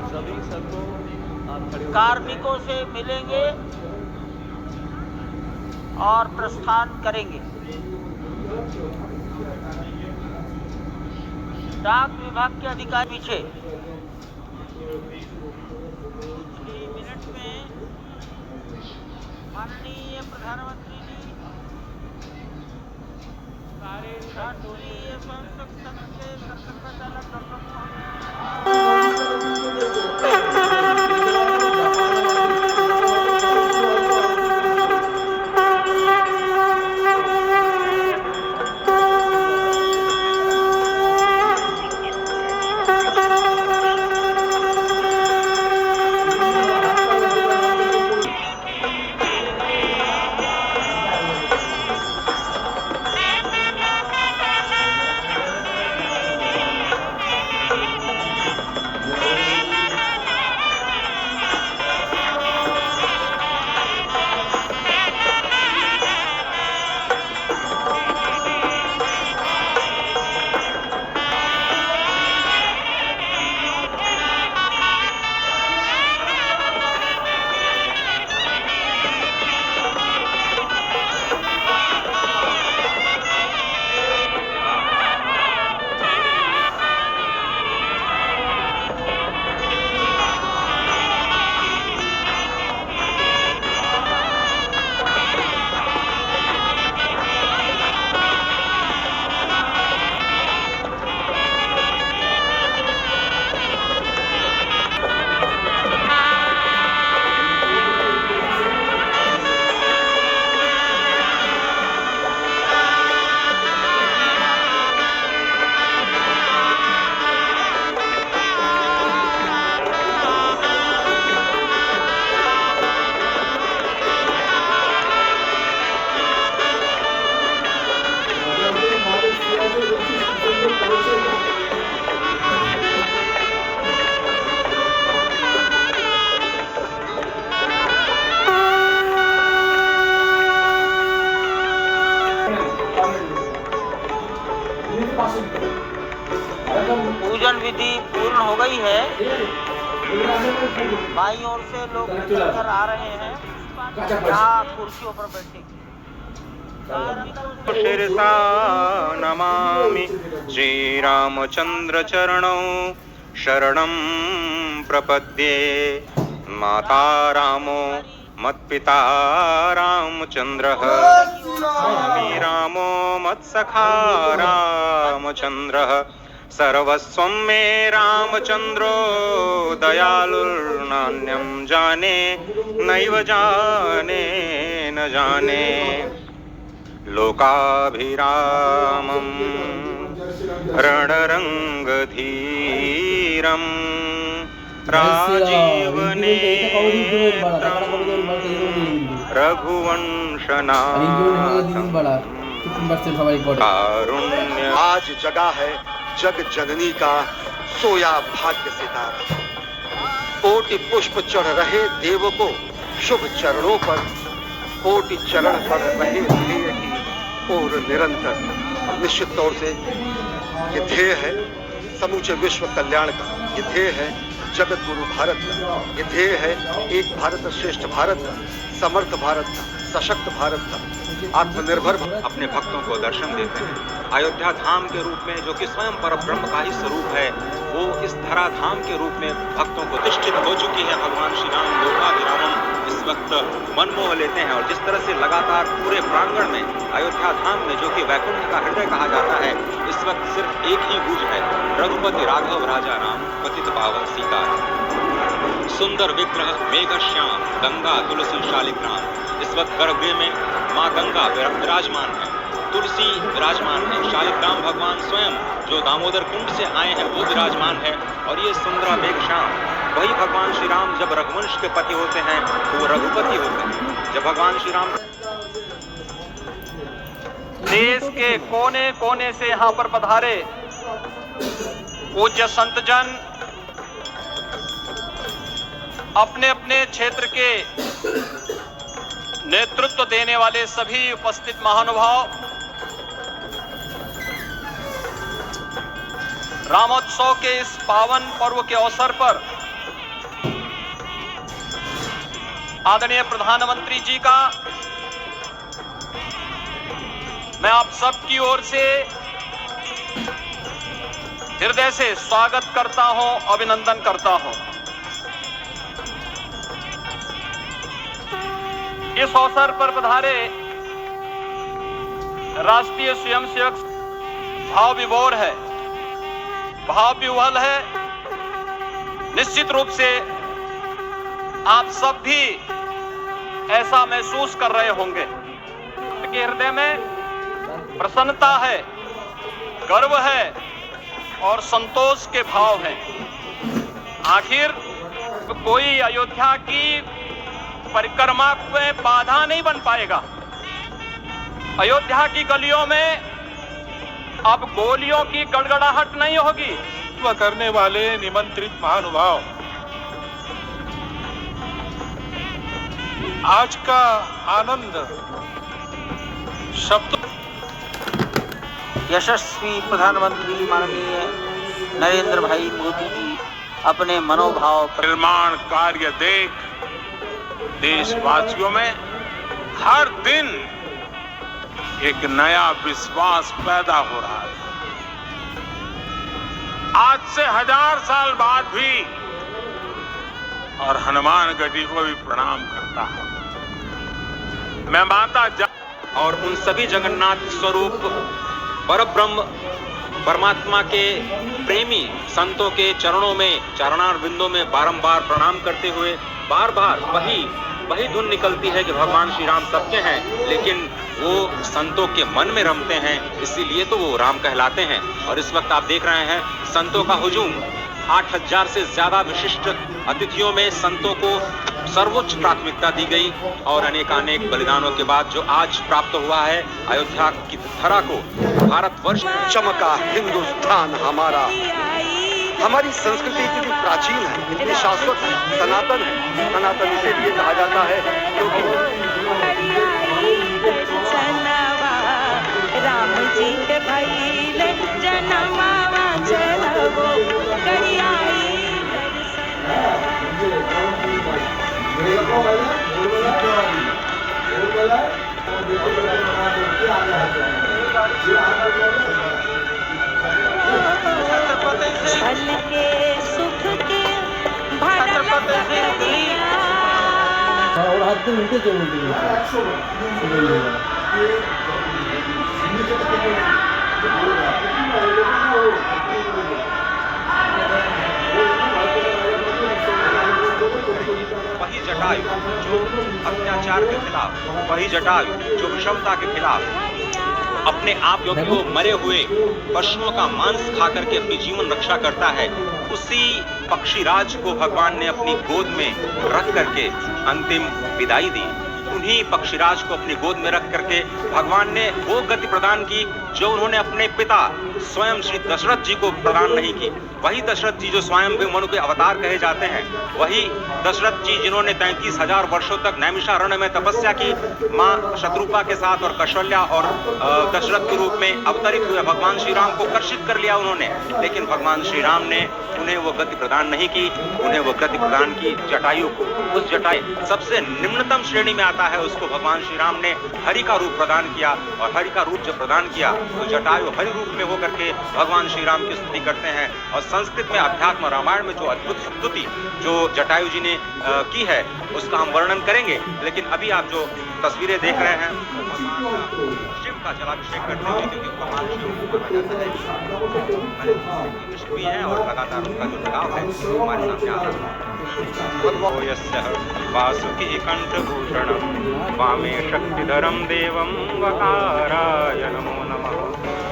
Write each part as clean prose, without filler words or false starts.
सभी सबको आप खड़े कार्मिकों से मिलेंगे और प्रस्थान करेंगे। डाक विभाग के अधिकारी पीछे। कुछ ही मिनट में माननीय प्रधानमंत्री जी राष्ट्रीय स्वयंसेवक संघ के कर्तव्य चालक डॉक्टर पूजन विधि पूर्ण हो गई है। बाईं ओर से लोग निकल आ रहे हैं, यहाँ कुर्सियों पर बैठे। शिरसा नमामि श्रीरामचंद्र चरणौ शरणं प्रपद्ये। माता रामो मत्पिता रामचंद्रः, स्वामी रामो मत्सखा रामचंद्रः। सर्वस्वं मे रामचंद्रो दयालुर्नान्यं जाने नैव जाने न जाने। लोकाभिरामं रणरंगधीरं राजीवनेत्रं रघुवंशनाथं कारुण्य। आज जगा है जग जननी का सोया भाग्य सितारा। कोटि पुष्प चढ़ रहे देव को शुभ चरणों पर, कोटि चरण पड़ रहे ध्येय की ओर निरंतर। निश्चित तौर से ये ध्येय है समूचे विश्व कल्याण का, ये ध्येय है जगत गुरु भारत का, ये ध्येय है एक भारत श्रेष्ठ भारत का, समर्थ भारत का, सशक्त भारत का, आत्मनिर्भर। अपने भक्तों को दर्शन देते हैं। अयोध्या धाम के रूप में जो कि स्वयं पर ब्रह्म का ही स्वरूप है, वो इस धरा धाम के रूप में भक्तों को प्रतिष्ठित हो चुकी है। भगवान श्री राम लोकाभिरामम इस वक्त मनमोह लेते हैं और जिस तरह से लगातार पूरे प्रांगण में अयोध्या धाम में जो कि वैकुंठ का हृदय कहा जाता है, इस वक्त सिर्फ एक ही गूंज है, रघुपति राघव राजा राम पतित पावन सीताराम। सुंदर विग्रह मेघ श्याम गंगा तुलसी शालिग्राम। इस वक्त गर्भगृह में माँ गंगा विराजमान है, तुलसी विराजमान है, शालिग्राम भगवान स्वयं जो दामोदर कुंड से आए हैं वो विराजमान है। और ये सुंदर मेघ श्याम, वही भगवान श्री राम जब रघुवंश के पति होते हैं तो वो रघुपति होते हैं। जब भगवान श्री राम देश के कोने कोने से यहाँ पर पधारे पूज्य संतजन, अपने अपने क्षेत्र के नेतृत्व देने वाले सभी उपस्थित महानुभाव, रामोत्सव के इस पावन पर्व के अवसर पर आदरणीय प्रधानमंत्री जी का मैं आप सबकी ओर से हृदय से स्वागत करता हूं, अभिनंदन करता हूं। इस अवसर पर पधारे राष्ट्रीय स्वयंसेवक भाव विभोर है, भाव विह्वल है। निश्चित रूप से आप सब भी ऐसा महसूस कर रहे होंगे कि हृदय में प्रसन्नता है, गर्व है और संतोष के भाव हैं। आखिर कोई अयोध्या की परिक्रमा में बाधा नहीं बन पाएगा। अयोध्या की गलियों में अब गोलियों की गड़गड़ाहट नहीं होगी। करने वाले निमंत्रित महानुभाव, आज का आनंद शब्द। यशस्वी प्रधानमंत्री माननीय नरेंद्र भाई मोदी जी अपने मनोभाव निर्माण कार्य देख देशवासियों में हर दिन एक नया विश्वास पैदा हो रहा है। आज से 1000 साल बाद भी और हनुमानगढ़ी को भी प्रणाम करता हूं। मैं माता और उन सभी जगन्नाथ स्वरूप परब्रह्म परमात्मा के प्रेमी संतों के चरणों में, चरणार बिंदों में बारंबार प्रणाम करते हुए बार बार वही धुन निकलती है कि भगवान श्री राम सबके हैं, लेकिन वो संतों के मन में रमते हैं, इसीलिए तो वो राम कहलाते हैं। और इस वक्त आप देख रहे हैं संतों का हुजूम। 8000 से ज्यादा विशिष्ट अतिथियों में संतों को सर्वोच्च प्राथमिकता दी गई और अनेकानेक बलिदानों के बाद जो आज प्राप्त हुआ है अयोध्या की धरा को भारतवर्ष। चमका हिंदुस्तान हमारा, हमारी संस्कृति इतनी प्राचीन है, इतनी शाश्वत है, सनातन है। सनातन इसीलिए कहा जाता है क्योंकि राम जी के भइले जनमावा चलबो करियाई छल के सुख के भरल और हाथ में उनके जो वही जटायु जो अत्याचार के खिलाफ, वही जटायु जो विषमता के खिलाफ अपने आप क्योंकि वो मरे हुए पशुओं का मांस खा करके अपनी जीवन रक्षा करता है, उसी पक्षीराज को भगवान ने अपनी गोद में रख करके अंतिम विदाई दी। उन्हीं पक्षीराज को अपनी गोद में रख करके भगवान ने वो गति प्रदान की जो उन्होंने अपने पिता स्वयं श्री दशरथ जी को प्रदान नहीं की। वही दशरथ जी जो स्वयं भी मनु के अवतार कहे जाते हैं, वही दशरथ जी जिन्होंने 33,000 वर्षों तक नैमिषारण्य में तपस्या की, मां शत्रुपा के साथ और कौशल्या और दशरथ के रूप में अवतरित हुए भगवान श्री राम को कर्षित कर लिया उन्होंने, लेकिन भगवान श्री राम ने उन्हें वो गति प्रदान नहीं की, उन्हें वो गति प्रदान की जटायु को। उस जटायु सबसे निम्नतम श्रेणी में आता है, उसको भगवान श्री राम ने हरि का रूप प्रदान किया और हरि का रूप जब प्रदान किया तो जटायु हरि रूप में होकर के भगवान श्री राम की स्तुति करते हैं। और संस्कृत में अध्यात्म रामायण में जो अद्भुत स्तुति जो जटायु जी ने की है उसका हम वर्णन करेंगे, लेकिन अभी आप जो तस्वीरें देख रहे हैं शिव का जलाभिषेक करते हुए, क्योंकि भगवान शिव भी है और लगातार उनका जो लगाव है वो हमारे सामने आ रहा है। वासुकी कंठभूषणं वामे शक्तिधरं देवं वकाराय नमो नमः।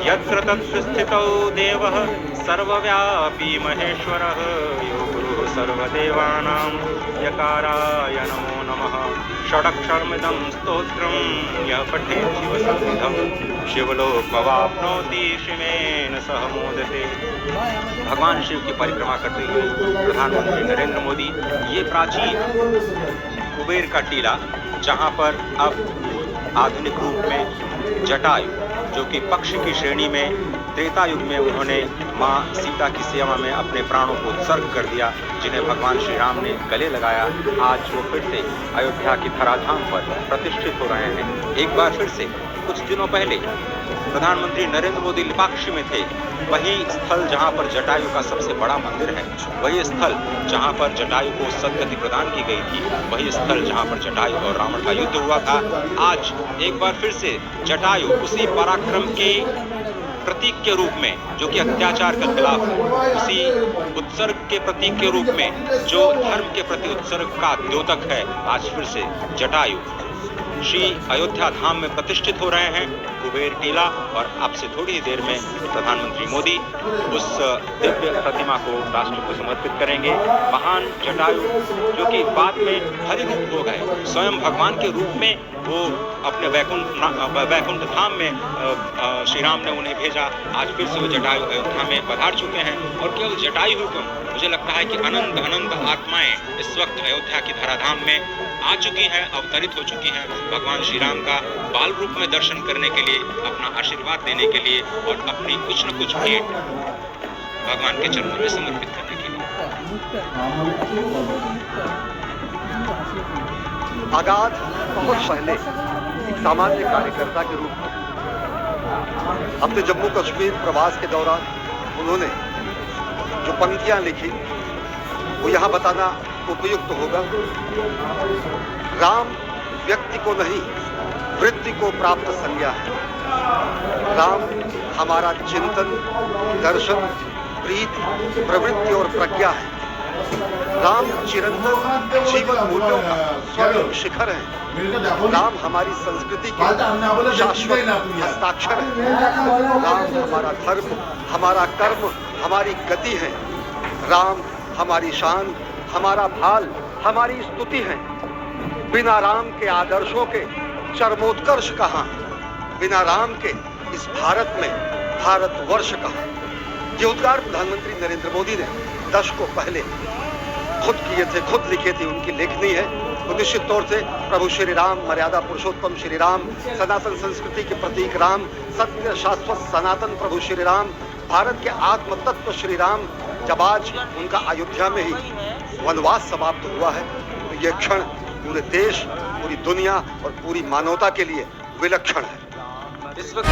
यत्र तत्र स्थितौ देवः सर्वव्यापी महेश्वरः यो गुरुः सर्वदेवानां यकाराय नमो नमः। षडक्षरमिदं स्तोत्रं यः पठेत् शिवसन्निधं शिवलोकमवाप्नोति शिवेन सह मोदते। भगवान शिव की परिक्रमा करते हुए प्रधानमंत्री नरेंद्र मोदी ये प्राचीन कुबेर का टीला, जहां पर अब आधुनिक रूप में जटायु जो कि पक्ष की श्रेणी में त्रेता युग में उन्होंने मां सीता की सेवा में अपने प्राणों को उत्सर्ग कर दिया, जिन्हें भगवान श्री राम ने गले लगाया, आज वो फिर से अयोध्या की धराधाम पर प्रतिष्ठित हो रहे हैं। एक बार फिर से कुछ दिनों पहले प्रधानमंत्री नरेंद्र मोदी लिपाक्षी में थे, वही स्थल जहां पर जटायु का सबसे बड़ा मंदिर है, वही स्थल जहां पर जटायु को सद्गति प्रदान की गई थी, वही स्थल जहां पर जटायु और रावण का युद्ध हुआ था, आज एक बार फिर से जटायु उसी पराक्रम के प्रतीक के रूप में, जो कि अत्याचार के खिलाफ, उसी उत्सर्ग के प्रतीक के रूप में, जो धर्म के प्रति उत्सर्ग का द्योतक है, आज फिर से जटायु श्री अयोध्या धाम में प्रतिष्ठित हो रहे हैं, कुबेर टीला। और अब से थोड़ी ही देर में प्रधानमंत्री मोदी उस दिव्य प्रतिमा को राष्ट्र को समर्पित करेंगे। महान जटायु जो कि बाद में हरि रूप हो गए, स्वयं भगवान के रूप में वो अपने वैकुंठ धाम में श्री राम ने उन्हें भेजा। आज फिर से वो जटायु अयोध्या में पधार चुके हैं। और केवल जटायु ही क्यों, मुझे लगता है कि अनंत अनंत आत्माएं इस वक्त अयोध्या की धराधाम में आ चुकी हैं, अवतरित हो चुकी हैं, भगवान श्री राम का बाल रूप में दर्शन करने के लिए, अपना आशीर्वाद देने के लिए और अपनी कुछ न कुछ भेंट भगवान के चरणों में समर्पित करने के लिए। आगाज बहुत पहले एक सामान्य कार्यकर्ता के रूप में अपने जम्मू कश्मीर प्रवास के दौरान उन्होंने जो पंक्तियां लिखी वो यहाँ बताना उपयुक्त होगा। राम व्यक्ति को नहीं वृत्ति को प्राप्त संज्ञा है। राम हमारा चिंतन, दर्शन, प्रीति, प्रवृत्ति और प्रज्ञा है। राम चिरंतन जीवन मूल्यों का स्वर्ण शिखर है। राम हमारी संस्कृति के शाश्वत हस्ताक्षर है। राम हमारा धर्म, हमारा कर्म, हमारी गति है। राम हमारी शान, हमारा भाल, हमारी स्तुति है। बिना राम के आदर्शों के चरमोत्कर्ष कहाँ, बिना राम के इस भारत में भारतवर्ष कहाँ। ये उद्गार प्रधानमंत्री नरेंद्र मोदी ने दशकों पहले खुद किए थे, खुद लिखे थे, उनकी लेखनी है। तो निश्चित तौर से प्रभु श्री राम, मर्यादा पुरुषोत्तम श्री राम, सनातन संस्कृति के प्रतीक राम, सत्य शाश्वत सनातन प्रभु श्री राम, भारत के आत्म तत्व श्री राम, जब आज उनका अयोध्या में ही वनवास समाप्त हुआ है, तो यह क्षण पूरे देश, पूरी दुनिया और पूरी मानवता के लिए विलक्षण है। इस वक्त